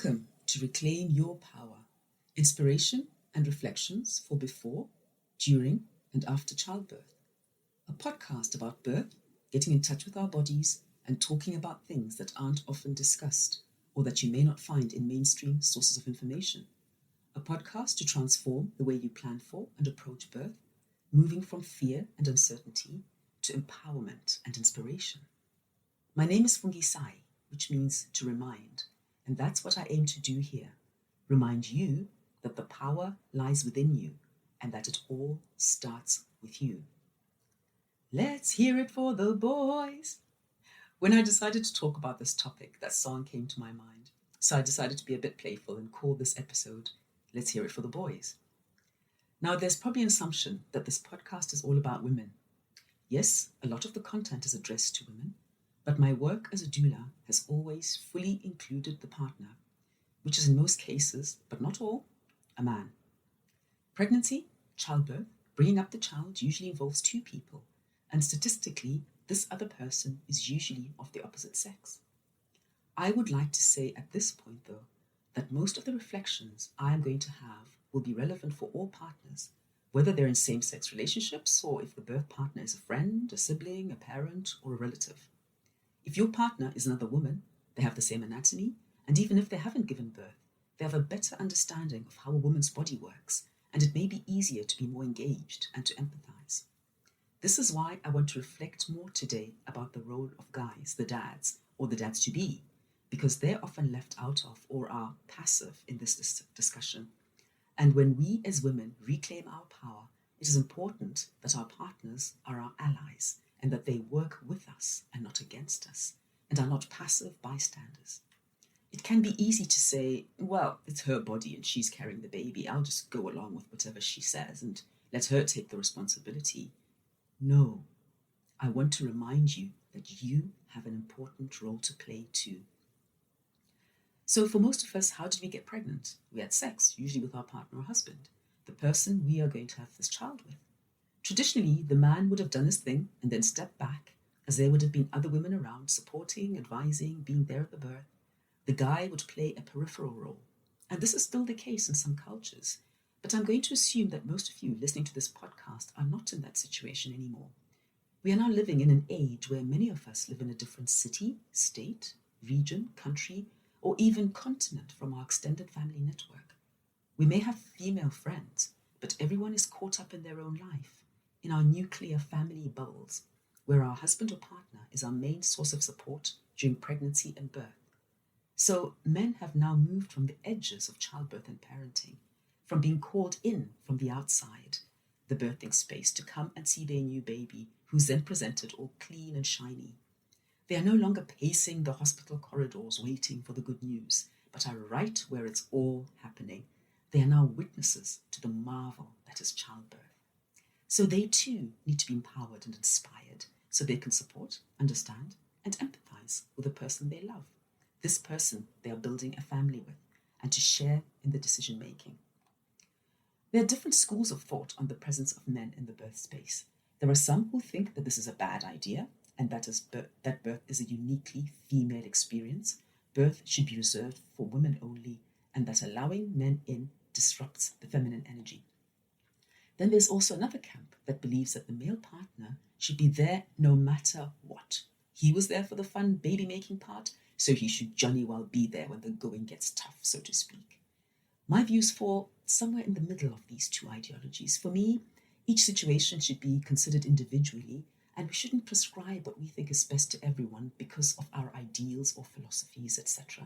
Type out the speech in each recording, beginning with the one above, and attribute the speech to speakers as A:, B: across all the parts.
A: Welcome to Reclaim Your Power, inspiration and reflections for before, during, and after childbirth. A podcast about birth, getting in touch with our bodies, and talking about things that aren't often discussed or that you may not find in mainstream sources of information. A podcast to transform the way you plan for and approach birth, moving from fear and uncertainty to empowerment and inspiration. My name is Fungisai, which means to remind. And that's what I aim to do here. Remind you that the power lies within you and that it all starts with you. Let's hear it for the boys. When I decided to talk about this topic, that song came to my mind. So I decided to be a bit playful and call this episode, Let's Hear It for the Boys. Now, there's probably an assumption that this podcast is all about women. Yes, a lot of the content is addressed to women, but my work as a doula has always fully included the partner, which is in most cases, but not all, a man. Pregnancy, childbirth, bringing up the child usually involves two people, and statistically, this other person is usually of the opposite sex. I would like to say at this point, though, that most of the reflections I am going to have will be relevant for all partners, whether they're in same-sex relationships or if the birth partner is a friend, a sibling, a parent, or a relative. If your partner is another woman, they have the same anatomy, and even if they haven't given birth, they have a better understanding of how a woman's body works, and it may be easier to be more engaged and to empathize. This is why I want to reflect more today about the role of guys, the dads, or the dads-to-be, because they're often left out of or are passive in this discussion. And when we as women reclaim our power, it is important that our partners are our allies, and that they work with us and not against us, and are not passive bystanders. It can be easy to say, well, it's her body and she's carrying the baby. I'll just go along with whatever she says and let her take the responsibility. No, I want to remind you that you have an important role to play too. So for most of us, how did we get pregnant? We had sex, usually with our partner or husband, the person we are going to have this child with. Traditionally, the man would have done his thing and then stepped back, as there would have been other women around supporting, advising, being there at the birth. The guy would play a peripheral role. And this is still the case in some cultures. But I'm going to assume that most of you listening to this podcast are not in that situation anymore. We are now living in an age where many of us live in a different city, state, region, country, or even continent from our extended family network. We may have female friends, but everyone is caught up in their own life, in our nuclear family bubbles, where our husband or partner is our main source of support during pregnancy and birth. So men have now moved from the edges of childbirth and parenting, from being called in from the outside, the birthing space, to come and see their new baby, who's then presented all clean and shiny. They are no longer pacing the hospital corridors waiting for the good news, but are right where it's all happening. They are now witnesses to the marvel that is childbirth. So they too need to be empowered and inspired so they can support, understand, and empathize with the person they love, this person they are building a family with, and to share in the decision making. There are different schools of thought on the presence of men in the birth space. There are some who think that this is a bad idea and that birth is a uniquely female experience. Birth should be reserved for women only, and that allowing men in disrupts the feminine energy. Then there's also another camp that believes that the male partner should be there no matter what. He was there for the fun baby-making part, so he should jolly well be there when the going gets tough, so to speak. My views fall somewhere in the middle of these two ideologies. For me, each situation should be considered individually, and we shouldn't prescribe what we think is best to everyone because of our ideals or philosophies, etc.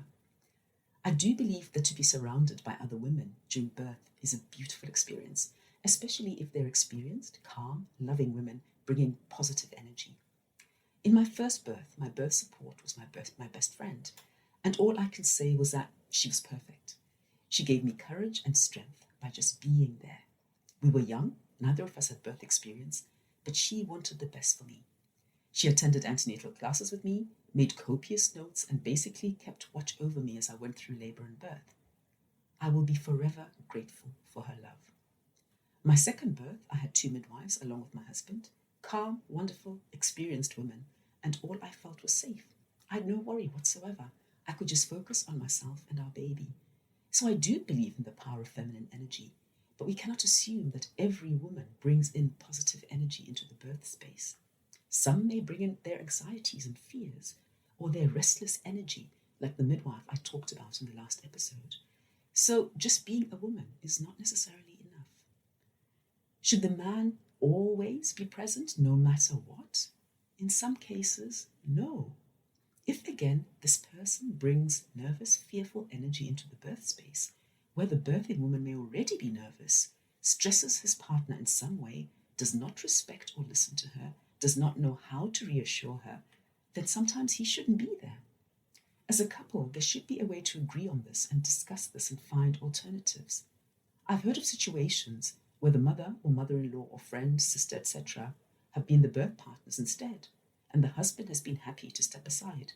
A: I do believe that to be surrounded by other women during birth is a beautiful experience, especially if they're experienced, calm, loving women bringing positive energy. In my first birth, my birth support was my best friend, and all I can say was that she was perfect. She gave me courage and strength by just being there. We were young, neither of us had birth experience, but she wanted the best for me. She attended antenatal classes with me, made copious notes, and basically kept watch over me as I went through labor and birth. I will be forever grateful for her love. My second birth, I had two midwives along with my husband, calm, wonderful, experienced women, and all I felt was safe. I had no worry whatsoever. I could just focus on myself and our baby. So I do believe in the power of feminine energy, but we cannot assume that every woman brings in positive energy into the birth space. Some may bring in their anxieties and fears, or their restless energy, like the midwife I talked about in the last episode. So just being a woman is not necessarily enough. Should the man always be present no matter what? In some cases, no. If again this person brings nervous, fearful energy into the birth space, where the birthing woman may already be nervous, stresses his partner in some way, does not respect or listen to her, does not know how to reassure her, then sometimes he shouldn't be there. As a couple, there should be a way to agree on this and discuss this and find alternatives. I've heard of situations where the mother or mother-in-law or friend, sister, etc. have been the birth partners instead, and the husband has been happy to step aside.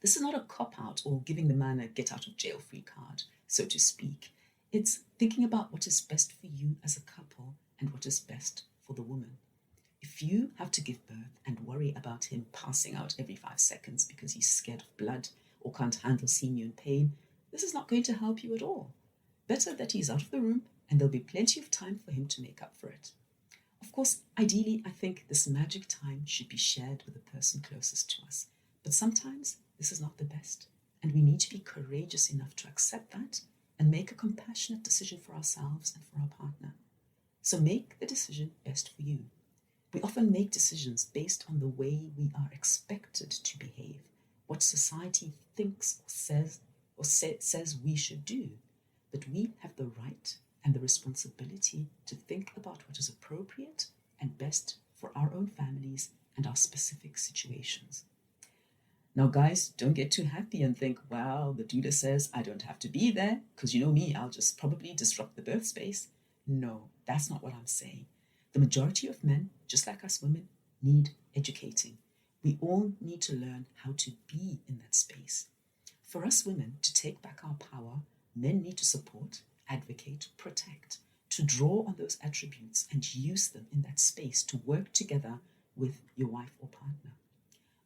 A: This is not a cop-out or giving the man a get-out-of-jail-free card, so to speak. It's thinking about what is best for you as a couple and what is best for the woman. If you have to give birth and worry about him passing out every 5 seconds because he's scared of blood or can't handle seeing you in pain, this is not going to help you at all. Better that he's out of the room and there'll be plenty of time for him to make up for it. Of course, ideally, I think this magic time should be shared with the person closest to us. But sometimes this is not the best, and we need to be courageous enough to accept that and make a compassionate decision for ourselves and for our partner. So make the decision best for you. We often make decisions based on the way we are expected to behave, what society thinks or says we should do. But we have the right and the responsibility to think about what is appropriate and best for our own families and our specific situations. Now, guys, don't get too happy and think, well, the doula says I don't have to be there because you know me, I'll just probably disrupt the birth space. No, that's not what I'm saying. The majority of men, just like us women, need educating. We all need to learn how to be in that space. For us women to take back our power, men need to support, advocate, protect, to draw on those attributes and use them in that space to work together with your wife or partner.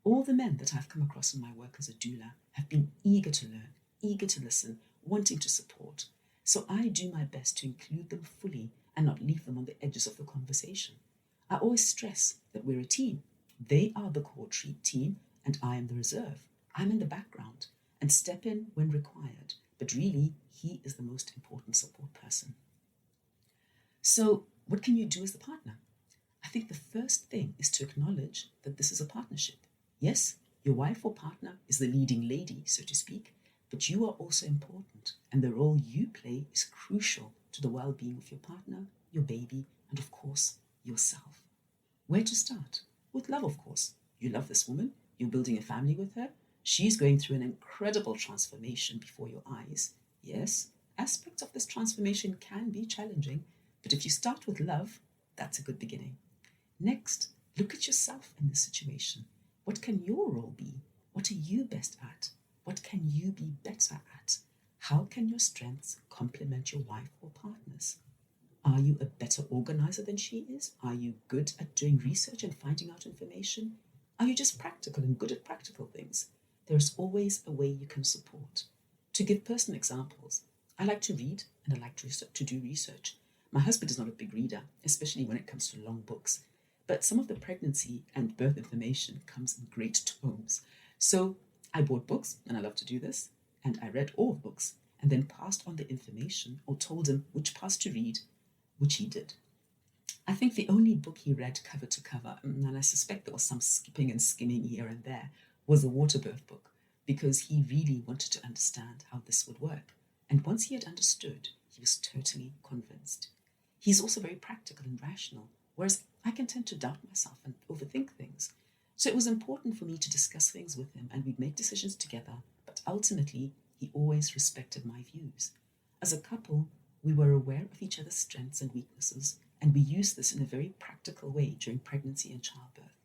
A: All the men that I've come across in my work as a doula have been eager to learn, eager to listen, wanting to support. So I do my best to include them fully and not leave them on the edges of the conversation. I always stress that we're a team. They are the core team and I am the reserve. I'm in the background and step in when required, but really he is the most important support person. So what can you do as the partner? I think the first thing is to acknowledge that this is a partnership. Yes, your wife or partner is the leading lady, so to speak, but you are also important, and the role you play is crucial to the well-being of your partner, your baby, and of course, yourself. Where to start? With love, of course. You love this woman, you're building a family with her, she's going through an incredible transformation before your eyes. Yes, aspects of this transformation can be challenging, but if you start with love, that's a good beginning. Next, look at yourself in this situation. What can your role be? What are you best at? What can you be better at? How can your strengths complement your wife or partner's? Are you a better organizer than she is? Are you good at doing research and finding out information? Are you just practical and good at practical things? There's always a way you can support. To give personal examples, I like to read and I like to do research. My husband is not a big reader, especially when it comes to long books. But some of the pregnancy and birth information comes in great tomes. So I bought books, and I love to do this, and I read all the books, and then passed on the information or told him which parts to read, which he did. I think the only book he read cover to cover, and I suspect there was some skipping and skimming here and there, was the water birth book, because he really wanted to understand how this would work. And once he had understood, he was totally convinced. He's also very practical and rational, whereas I can tend to doubt myself and overthink things. So it was important for me to discuss things with him and we'd make decisions together, but ultimately he always respected my views. As a couple, we were aware of each other's strengths and weaknesses, and we used this in a very practical way during pregnancy and childbirth.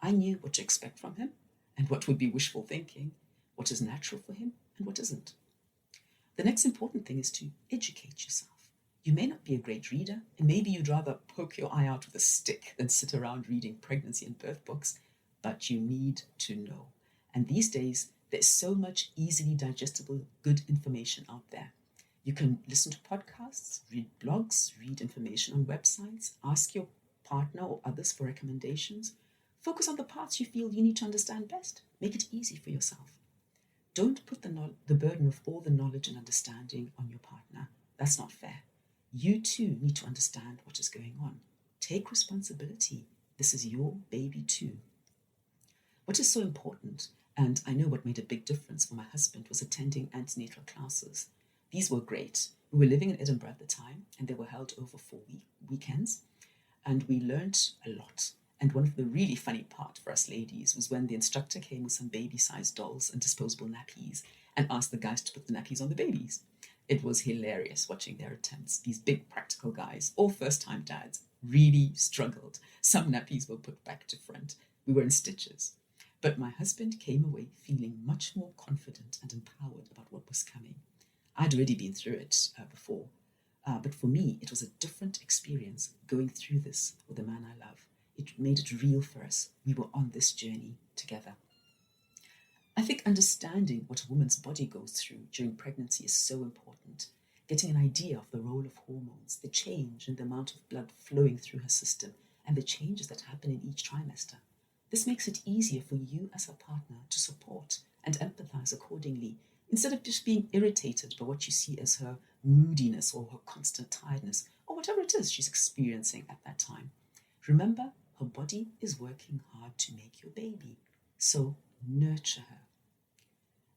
A: I knew what to expect from him and what would be wishful thinking, what is natural for him and what isn't. The next important thing is to educate yourself. You may not be a great reader, and maybe you'd rather poke your eye out with a stick than sit around reading pregnancy and birth books, but you need to know. And these days, There's so much easily digestible, good information out there. You can listen to podcasts, read blogs, read information on websites, ask your partner or others for recommendations. Focus on the parts you feel you need to understand best. Make it easy for yourself. Don't put the burden of all the knowledge and understanding on your partner. That's not fair. You too need to understand what is going on. Take responsibility. This is your baby too. What is so important, and I know what made a big difference for my husband, was attending antenatal classes. These were great. We were living in Edinburgh at the time, and they were held over 4 weekends, and we learnt a lot. And one of the really funny part for us ladies was when the instructor came with some baby-sized dolls and disposable nappies and asked the guys to put the nappies on the babies. It was hilarious watching their attempts. These big practical guys, all first-time dads, really struggled. Some nappies were put back to front. We were in stitches. But my husband came away feeling much more confident and empowered about what was coming. I'd already been through it before, but for me, it was a different experience going through this with the man I love. It made it real for us. We were on this journey together. I think understanding what a woman's body goes through during pregnancy is so important. Getting an idea of the role of hormones, the change in the amount of blood flowing through her system, and the changes that happen in each trimester. This makes it easier for you as her partner to support and empathize accordingly, instead of just being irritated by what you see as her moodiness or her constant tiredness, or whatever it is she's experiencing at that time. Remember, her body is working hard to make your baby, so nurture her.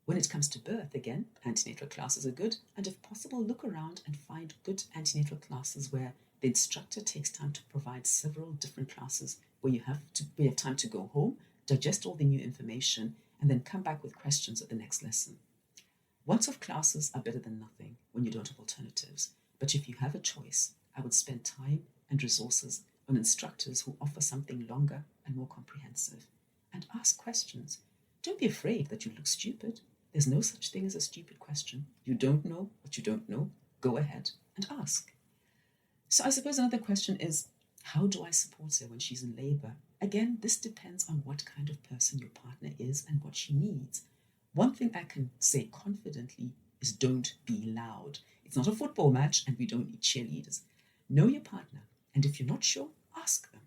A: When it comes to birth, again, antenatal classes are good, and if possible, look around and find good antenatal classes where the instructor takes time to provide several different classes where you have time to go home, digest all the new information, and then come back with questions at the next lesson. Once-off classes are better than nothing when you don't have alternatives, but if you have a choice, I would spend time and resources on instructors who offer something longer and more comprehensive. And ask questions. Don't be afraid that you look stupid. There's no such thing as a stupid question. You don't know what you don't know. Go ahead and ask. So I suppose another question is, how do I support her when she's in labor? Again, this depends on what kind of person your partner is and what she needs. One thing I can say confidently is don't be loud. It's not a football match and we don't need cheerleaders. Know your partner, and if you're not sure, ask them.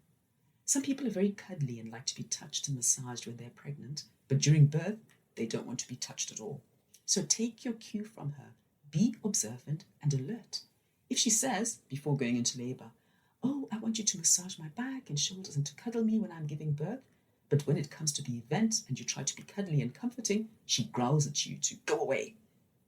A: Some people are very cuddly and like to be touched and massaged when they're pregnant, but during birth, they don't want to be touched at all. So take your cue from her. Be observant and alert. If she says, before going into labor, "Oh, I want you to massage my back and shoulders and to cuddle me when I'm giving birth," but when it comes to the event and you try to be cuddly and comforting, she growls at you to go away.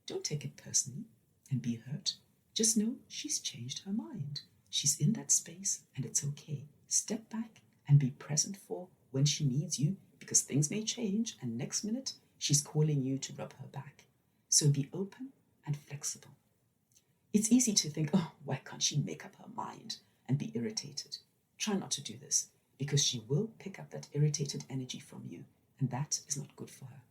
A: Don't take it personally and be hurt. Just know she's changed her mind. She's in that space and it's okay. Step back and be present for when she needs you, because things may change and next minute she's calling you to rub her back. So be open and flexible. It's easy to think, oh, why can't she make up her mind, and be irritated. Try not to do this, because she will pick up that irritated energy from you, and that is not good for her.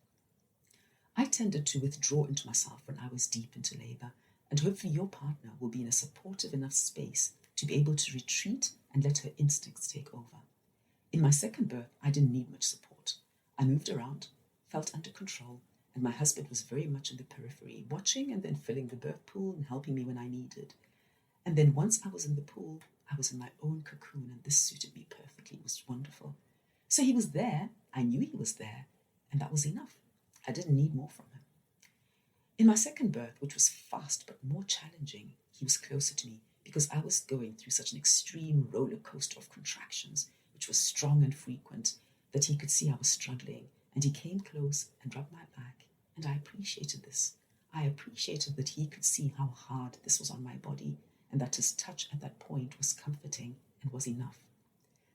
A: I tended to withdraw into myself when I was deep into labor, and hopefully your partner will be in a supportive enough space to be able to retreat and let her instincts take over. In my second birth, I didn't need much support. I moved around, felt under control, and my husband was very much in the periphery, watching and then filling the birth pool and helping me when I needed. And then once I was in the pool, I was in my own cocoon, and this suited me perfectly. It was wonderful. So he was there, I knew he was there, and that was enough. I didn't need more from him. In my second birth, which was fast but more challenging, he was closer to me because I was going through such an extreme roller coaster of contractions, which was strong and frequent, that he could see I was struggling, and he came close and rubbed my back, and I appreciated this. I appreciated that he could see how hard this was on my body, and that his touch at that point was comforting and was enough.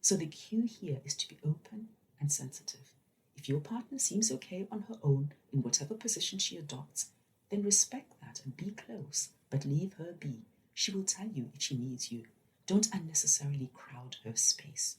A: So the cue here is to be open and sensitive. If your partner seems okay on her own in whatever position she adopts, then respect that and be close, but leave her be. She will tell you if she needs you. Don't unnecessarily crowd her space.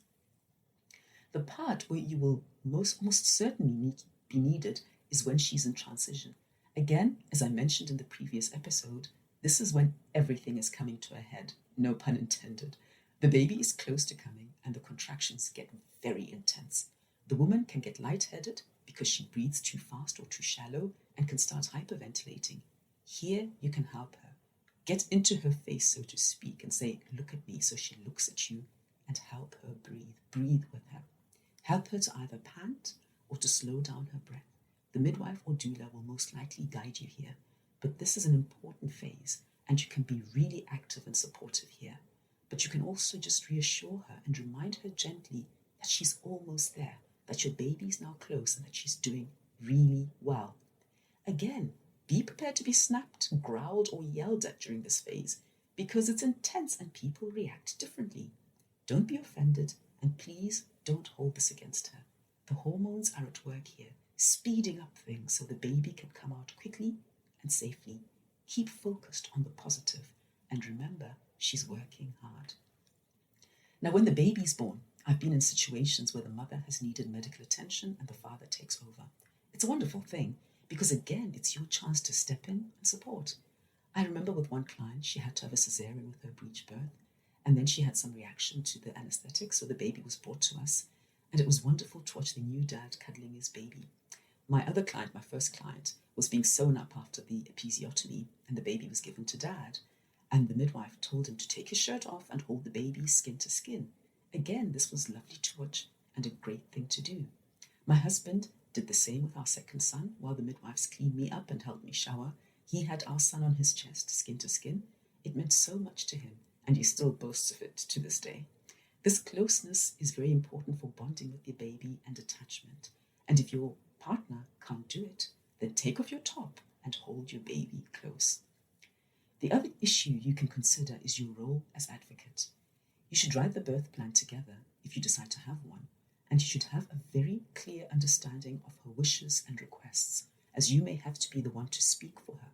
A: The part where you will most certainly be needed is when she's in transition. Again, as I mentioned in the previous episode, this is when everything is coming to a head, no pun intended. The baby is close to coming and the contractions get very intense. The woman can get lightheaded because she breathes too fast or too shallow and can start hyperventilating. Here you can help her. Get into her face, so to speak, and say, look at me, so she looks at you, and help her breathe. Breathe with her. Help her to either pant or to slow down her breath. The midwife or doula will most likely guide you here, but this is an important phase, and you can be really active and supportive here. But you can also just reassure her and remind her gently that she's almost there, that your baby's now close, and that she's doing really well. Again, be prepared to be snapped, growled, or yelled at during this phase, because it's intense and people react differently. Don't be offended, and please don't hold this against her. The hormones are at work here, speeding up things so the baby can come out quickly and safely. Keep focused on the positive, and remember, she's working hard. Now, when the baby's born, I've been in situations where the mother has needed medical attention and the father takes over. It's a wonderful thing, because again, it's your chance to step in and support. I remember with one client, she had to have a cesarean with her breech birth, and then she had some reaction to the anesthetic, so the baby was brought to us, and it was wonderful to watch the new dad cuddling his baby. My other client, my first client, was being sewn up after the episiotomy, and the baby was given to dad, and the midwife told him to take his shirt off and hold the baby skin to skin. Again, this was lovely to watch and a great thing to do. My husband did the same with our second son. While the midwives cleaned me up and helped me shower, he had our son on his chest, skin to skin. It meant so much to him, and he still boasts of it to this day. This closeness is very important for bonding with your baby and attachment. And if your partner can't do it, then take off your top and hold your baby close. The other issue you can consider is your role as advocate. You should write the birth plan together if you decide to have one, and you should have a very clear understanding of her wishes and requests, as you may have to be the one to speak for her.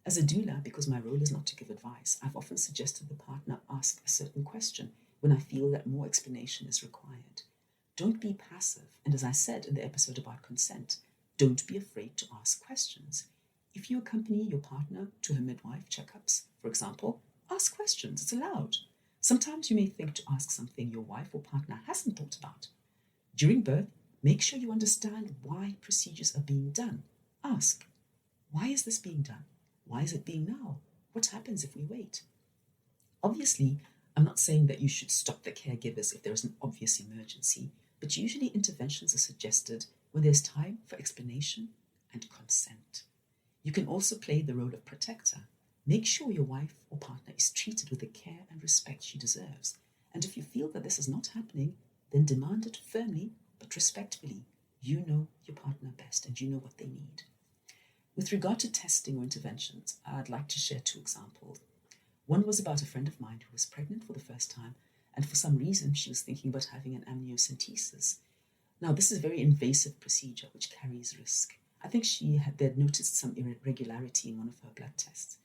A: As a doula, because my role is not to give advice, I've often suggested the partner ask a certain question when I feel that more explanation is required. Don't be passive, and as I said in the episode about consent, don't be afraid to ask questions. If you accompany your partner to her midwife checkups, for example, ask questions, it's allowed. Sometimes you may think to ask something your wife or partner hasn't thought about. During birth, make sure you understand why procedures are being done. Ask, why is this being done? Why is it being now? What happens if we wait? Obviously, I'm not saying that you should stop the caregivers if there is an obvious emergency, but usually interventions are suggested when there's time for explanation and consent. You can also play the role of protector. Make sure your wife or partner is treated with the care and respect she deserves. And if you feel that this is not happening, then demand it firmly but respectfully. You know your partner best and you know what they need. With regard to testing or interventions, I'd like to share 2 examples. One was about a friend of mine who was pregnant for the first time, and for some reason she was thinking about having an amniocentesis. Now, this is a very invasive procedure which carries risk. I think they'd noticed some irregularity in one of her blood tests.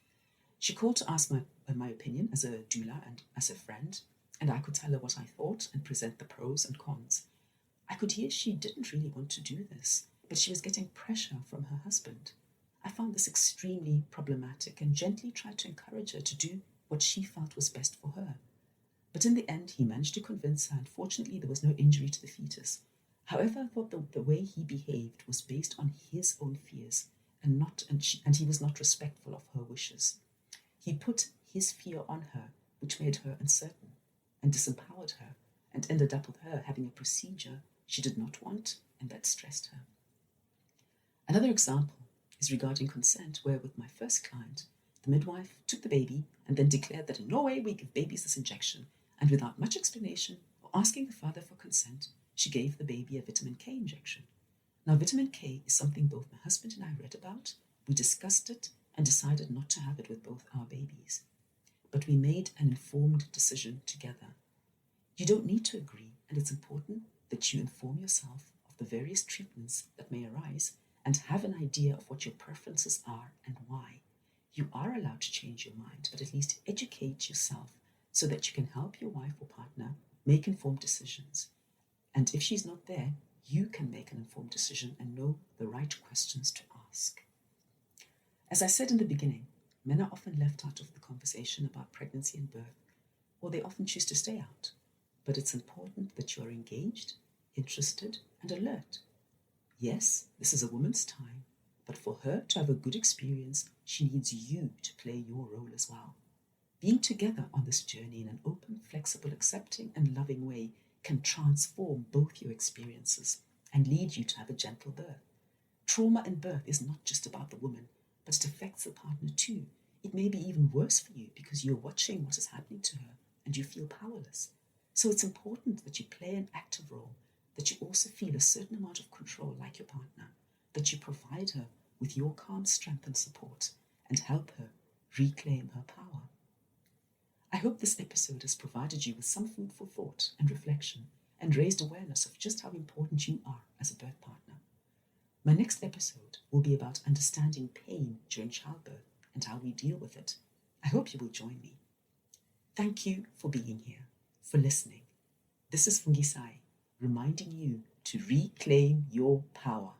A: She called to ask my opinion as a doula and as a friend, and I could tell her what I thought and present the pros and cons. I could hear she didn't really want to do this, but she was getting pressure from her husband. I found this extremely problematic and gently tried to encourage her to do what she felt was best for her. But in the end, he managed to convince her, and fortunately there was no injury to the fetus. However, I thought the way he behaved was based on his own fears and he was not respectful of her wishes. He put his fear on her, which made her uncertain and disempowered her, and ended up with her having a procedure she did not want, and that stressed her. Another example is regarding consent, where with my first client, the midwife took the baby and then declared that in no way we give babies this injection, and without much explanation or asking the father for consent, she gave the baby a vitamin K injection. Now, vitamin K is something both my husband and I read about. We discussed it and decided not to have it with both our babies. But we made an informed decision together. You don't need to agree, and it's important that you inform yourself of the various treatments that may arise and have an idea of what your preferences are and why. You are allowed to change your mind, but at least educate yourself so that you can help your wife or partner make informed decisions. And if she's not there, you can make an informed decision and know the right questions to ask. As I said in the beginning, men are often left out of the conversation about pregnancy and birth, or they often choose to stay out. But it's important that you are engaged, interested, and alert. Yes, this is a woman's time, but for her to have a good experience, she needs you to play your role as well. Being together on this journey in an open, flexible, accepting, and loving way can transform both your experiences and lead you to have a gentle birth. Trauma in birth is not just about the woman, but it affects the partner too. It may be even worse for you because you're watching what is happening to her and you feel powerless. So it's important that you play an active role, that you also feel a certain amount of control like your partner, that you provide her with your calm strength and support and help her reclaim her power. I hope this episode has provided you with some food for thought and reflection and raised awareness of just how important you are as a birth partner. My next episode will be about understanding pain during childbirth and how we deal with it. I hope you will join me. Thank you for being here, for listening. This is Fungisai, reminding you to reclaim your power.